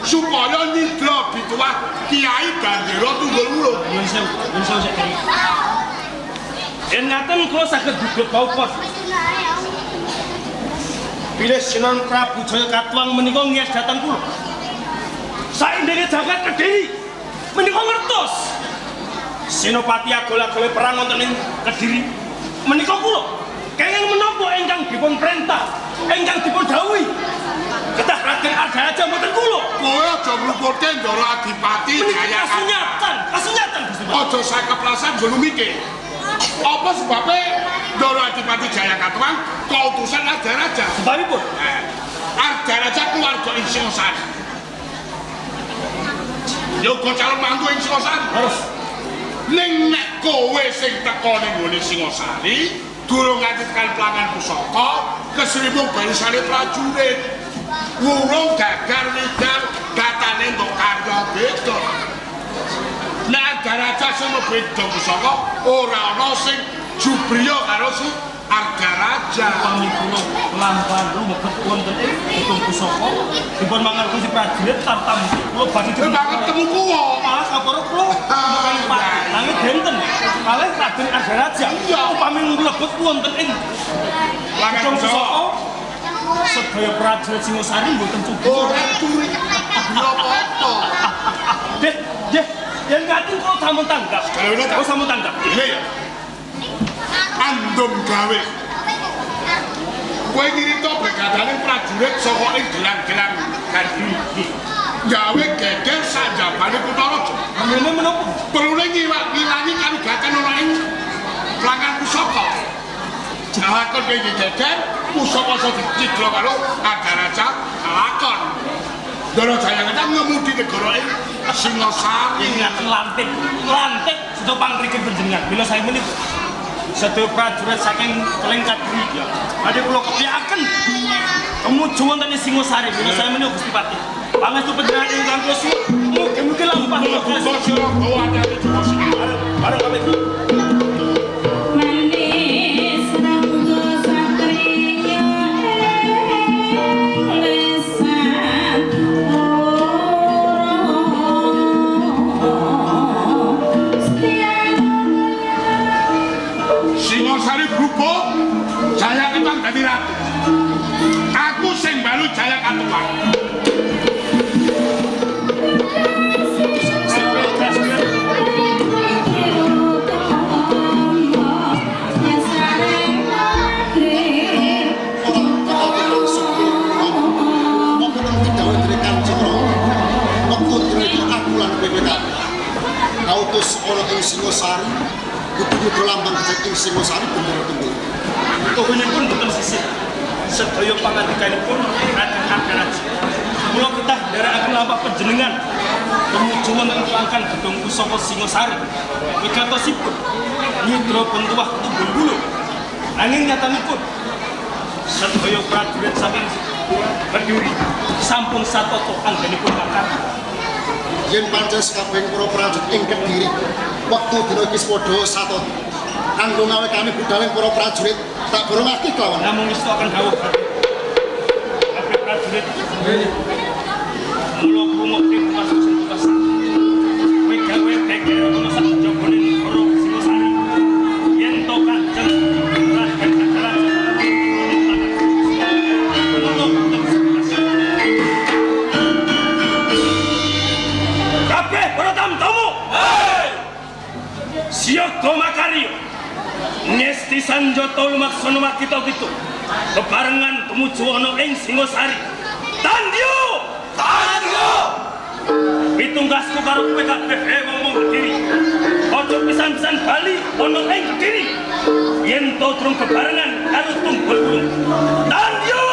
Supaya nindra bituah Kiai Bandera Tunggul Wulung. Nyun sewu sik. Yen ngaten kula saged bubut paupos. Bilih Sinon Prabu Jayakatwang menika ngias dhateng kula. Saindenge jagat Kediri menika ngertos. Senopati Agol-agole perang wonten ing Kediri menika kula. kenging menapa ingkang dipun perintah, ingkang dipun dawuhi. Kedah Raden Argaraja mboten kula. Kowe aja ngluputke Ndara Adipati Jaya Kasunyatan Gusti Prabu. Aja sak keplasan jero mikir. Apa sebabnya Ndara Adipati Jaya Katuang kautusan Argaraja? Sebabipun Argaraja keluarga ing Singosari. Yoga calon mantu ing Singosari. harus Ning nek kowe sing teko ning nggone Singosari, durung ngajikan pelangan pusaka, kesrimbung barisane prajurit. Wurung gagar widal datane entuk karya beda. Nek Argaraja sing beda pusaka ora ana sing jubriya karo si Argaraja. pamit kula lampan lumebet wonten ing Gedung Pusaka dipun mangertosi si prajurit tartam kula badhe Kowe banget temu kuwo. malah kaporo kula kali Pak nanging benten kalih Raden Argaraja upami mlebet wonten ing Gedung Pusaka sedaya prajurit Singosari mboten cukup. Ora curi apa-apa. Deh, yen ngaten kula sampun tanggap. Kula sampun tanggap. Iya ya. Andum gawe. Kowe nyirita begadane prajurit saka ing gelang-gelang gandhi. Gawe geger sanjabane Kutaraja. Amene menapa? Perlune ngilangi kawigaten ana ing Pelangan Pusaka. Lakon kaya geger pusaka iso dicidra karo Argaraja lakon. Ndara Jaya Katuang ngemudi negara ing Singosari. Ingat lantik sedo pangriken panjenengan. Bila saya menika sedaya prajurit saking Kelengkat Griya. Badhe kula kepiaken tumuju wonten ing Singosari. Bila saya menika Gusti Pati. Pangestu panjenengan ingkang kula suwun mugi-mugi lampah kula Kok sira bawa ati Jawa sing bareng kami. Singosari berubah, Jaya Katuang dadi ratu. Aku sing balu Jaya Katuang. Autus ana ing Singosari, kudu lambang ing Singosari bener-bener. Tuhunipun boten sisih. Sedaya pangandikanipun Raden Argaraja. Kula kedah nderekaken lampah panjenengan tumuju wonten Pelangkan Gedung Pusaka Singosari. Wigatosipun nyidra bentuah tumbul bulu. Nanging nyatanipun sedaya prajurit saking Kediri sampun satata anggenipun makan. Yen pancen sakabehing para prajurit ing Kediri, wektu dina iki padha satata. Kanggo ngawekane budhaling para prajurit, tak borongake kelawan. Namung istu akan dawuh. Kabeh prajurit mula krungokke masuk sing tugas. Kowe gawe geger ana sak jabone negara Singosari. Yen to Kanjeng Raden Argaraja kabeh para tamu. Siyaga makarya. Ngesti sanjata lumaksana makita kitu. Bebarengan tumuju ana ing Singosari. Tandya! Pitunggasku karo kowe kabeh ngomong Kediri. Aja pisan-pisan bali ana ing Kediri. Yen to durung bebarengan karo Tunggul Wulung. Tandya!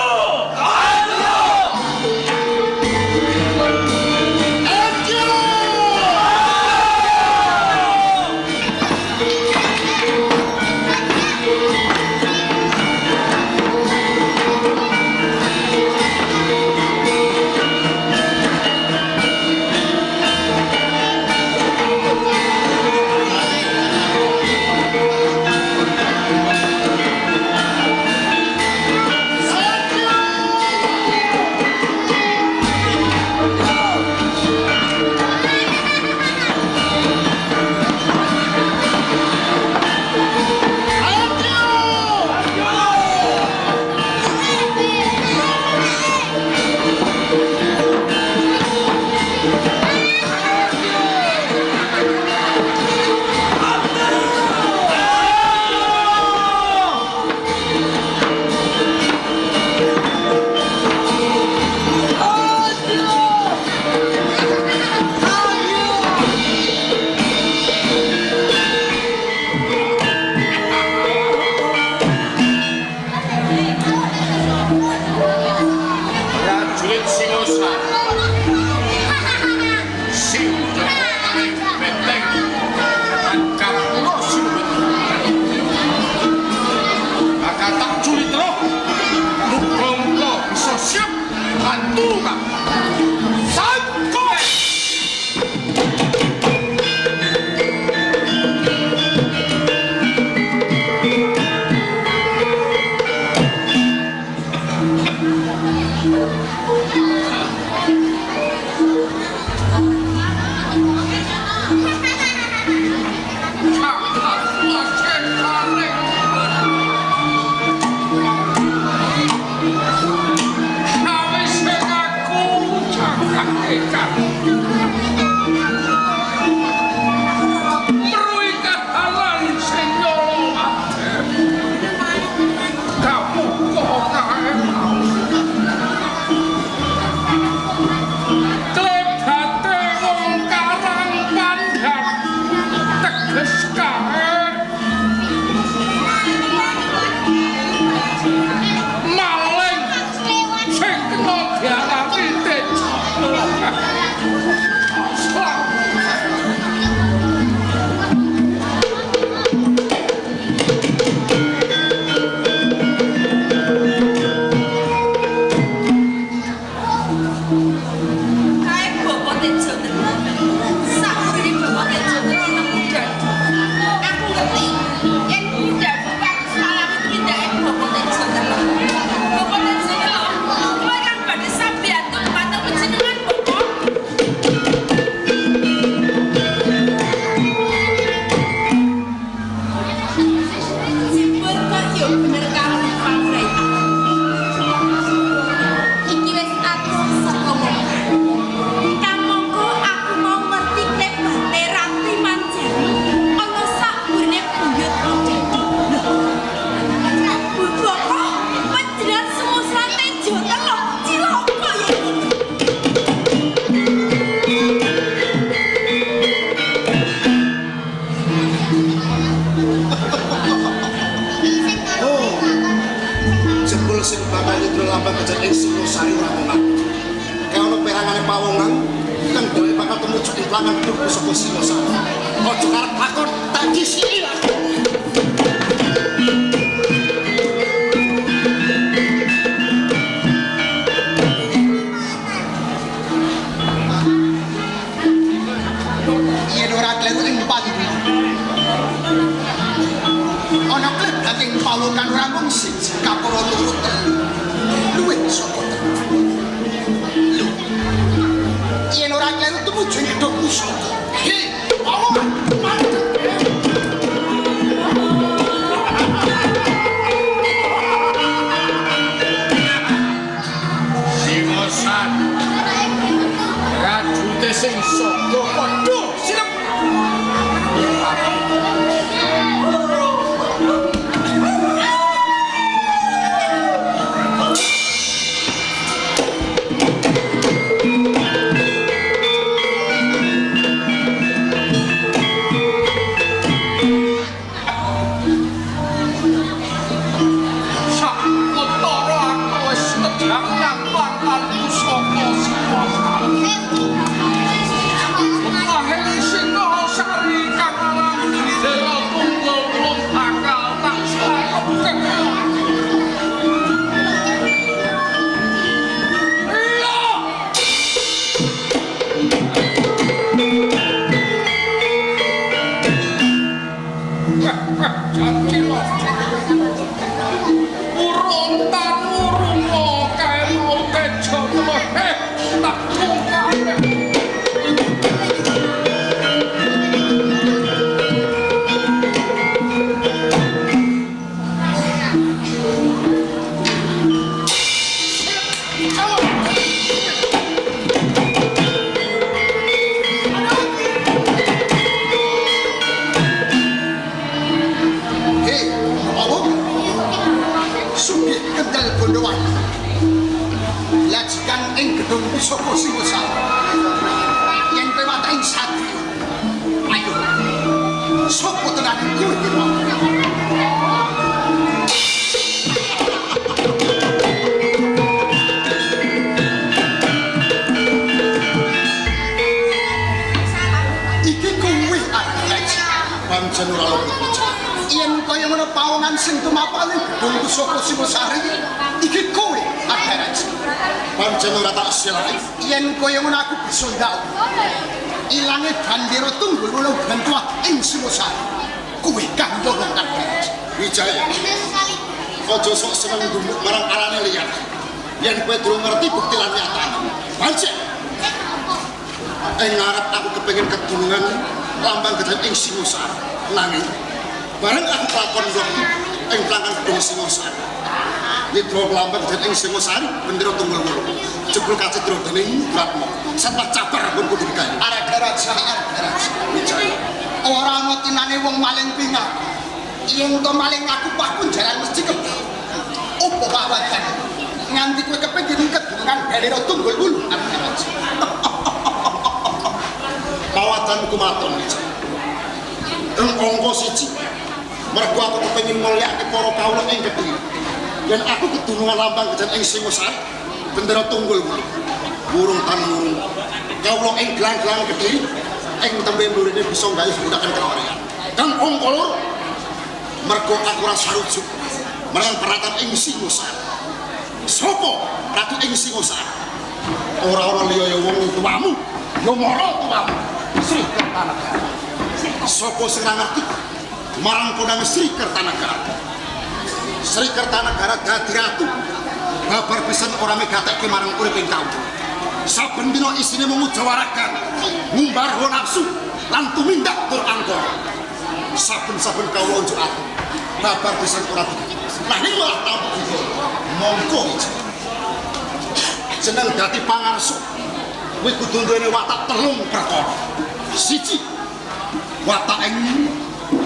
lambang kejen ing Singosari Ramongan. Kaono perangane pawongan kang dhewe bakal tumuju ing langan tuku saka Singosari. Aja karep takon tak disiki lah. Yen ora kleru ing pandi. Ana klep ing pawongan ora mung siji, kaporo loro telu. Luwih saka telu. Yen ora kleru tumuju ing gedhong pusaka. He, pawongan mantep. Singosari rajute sing saka padha sirep. Soko Singosari yen kowe watehin satria ayo sapa tenan kowe iki kowe arek pancen ora luput yen kaya ngono pawongan sing tumapane gedung Soko Singosari iki kowe arek pancen ora tak silai yen kaya ngono aku bisa ndak ilange bandera tunggul kula bantu ing Singosari kuwi kang ndolongan Wijaya aja sok seneng ndumuk marang arane liyan yen kowe durung ngerti bukti lan nyatane pancen ing ngarep aku kepengin kedunungan lambang gedhe ing Singosari nanging bareng aku lakon ing pelanggan gedung Singosari Nitro lambang gedhe ing Singosari bendera tunggul wulu jebul kacedro dening Ratmo satwa cabar pun kudu digawe arek raja Wijaya ora ana tinane wong maling pingat yen to maling aku pun jalan mesti kebak opo pawajan nganti kowe kepengin kedunungan bendera tunggul wulu arek raja pawajanku matur Wijaya angka siji mergo aku kepengin mulyake para kawula ing Kediri yen aku kedunungan lambang gedhe ing Singosari bendera tunggul wulu burung tanurung kawula ing gelang-gelang Kediri ing tembe mburine bisa gawe gunakan kawarian kang angka loro mergo aku ora sarujuk marang peratan ing Singosari sapa ratu ing Singosari ora ana liya ya wong tuamu ya mara tuamu Sri Kertanegara sapa sing ngerti marang konang Sri Kertanegara Sri Kertanegara dadi ratu babar pisan ora megateke marang uriping kaum saben dina isine mujawarakan ngumbar hawa nafsu lan tumindak tur angkara saben-saben kawula unjuk ati babar pisan ora nah ning malah tampu monggo jeneng dadi pangarsa kuwi kudu duweni watak telung perkara siji watak ing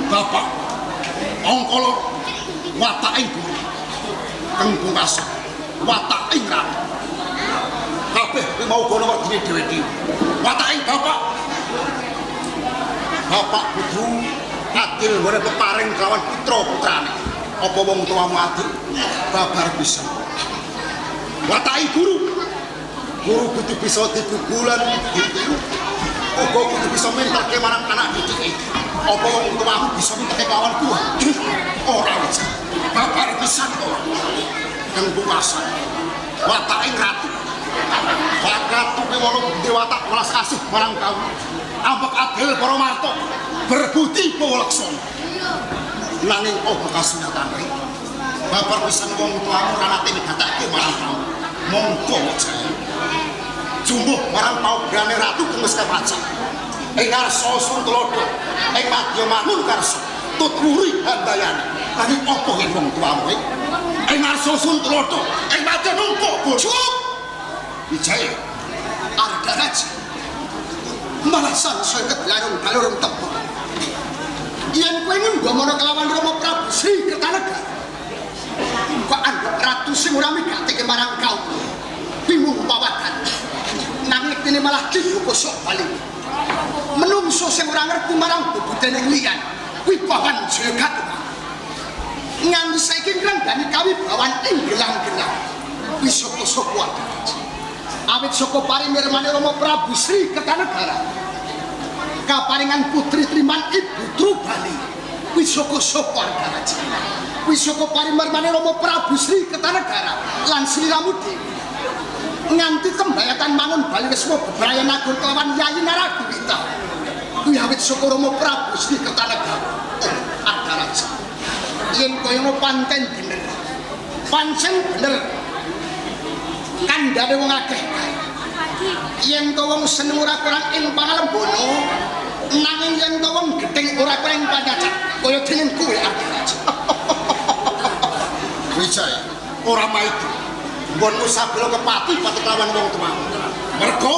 bapak angka loro watak ing guru kang pungkasan watak ing ratu kabeh kuwi mau gono werdine dhewe-dhewe watak ing bapak kudu adil ngene peparing kelawan putra-putrane apa wong tuamu adil babar bisa wataki guru kudu bisa digugulan ditiru uga kudu bisa minterke marang anak didike apa wong tuamu bisa minterke lawan kuwi ora wis babar pisan ora kang puasa watake ratu ratu kewono dewatak welas kasih marang kaum ambek adil para marto berbudi pawlaksana nanging apa kasunyatane babar pisan wong tuamu ranate migatake marang kaum mongko jaya jumbuh marang paugrane ratu kemes kapacan ing ngarsa Suntulodo ing madya mangun karsa tuturi handayane nanging apa ing wong tuamu ing ngarsa Suntulodo ing madya numpuk bojo Wijaya Ardaraja malah sangsaya kelarung-kalurung tepuk yen kowe nggamana kelawan Rama Prabu Sri Kertanegara kok anggap ratu sing ora migatake marang kaum bingung pawakan nanging dene malah dikosok bali menungso sing ora ngerti marang bebudene liyan kuwi bawan jagat nganti saiki ngrendani kawibawan ing gelang-gelang wis sok-sok kuat awit saka parinirmane Rama Prabu Sri Kertanegara kaparingan putri Triman Ibu Trubali wis sok-sok Ardaraja wis saka parinirmane Rama Prabu Sri Kertanegara lan Sri Ramudi nganti tembayatan mangun bali wis bebrayan agung kelawan Yayi Naragwita kuwi awit saka Rama Prabu Sri Kertanegara Ardaraja yen kaya pancen bener pancen bener kandhane wong akeh yen to wong seneng ora kurang ing pangalembono nanging yen to wong gedeng ora kurang panjajak kaya dene kowe Ardaraja Wijaya ora maido nggonmu sabelo kepati pati kelawan wong tuamu mergo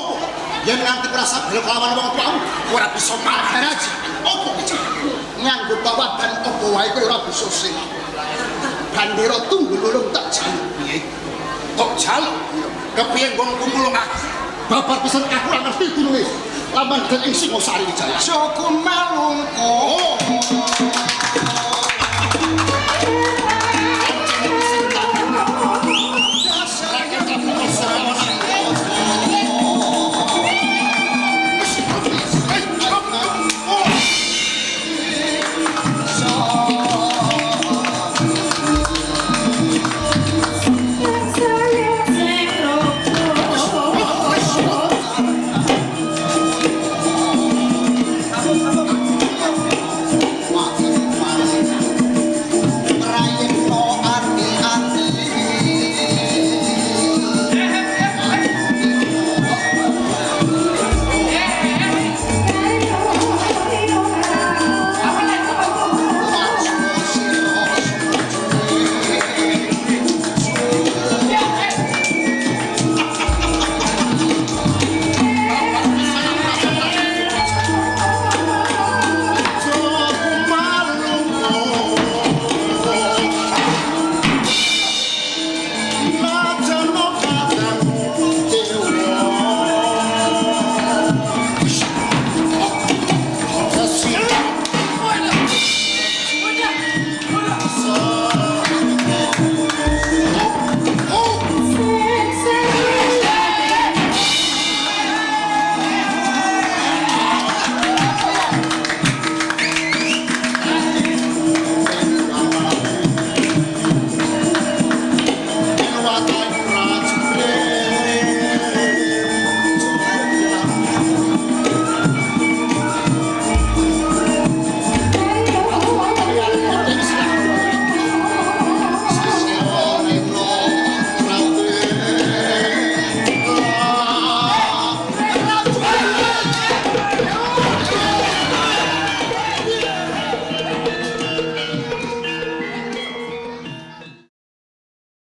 yen nganti rasa belo kelawan wong tuamu ora bisa Ardaraja opo Wijaya nganggo bawadan opo wae kowe ora bisa sing bandera tunggul lurung tak jaluk piye kok jaluk kepiye nggon kumpul aku babar pisan aku ora ngerti dununge laman den ing Singosari Wijaya Suku Malungko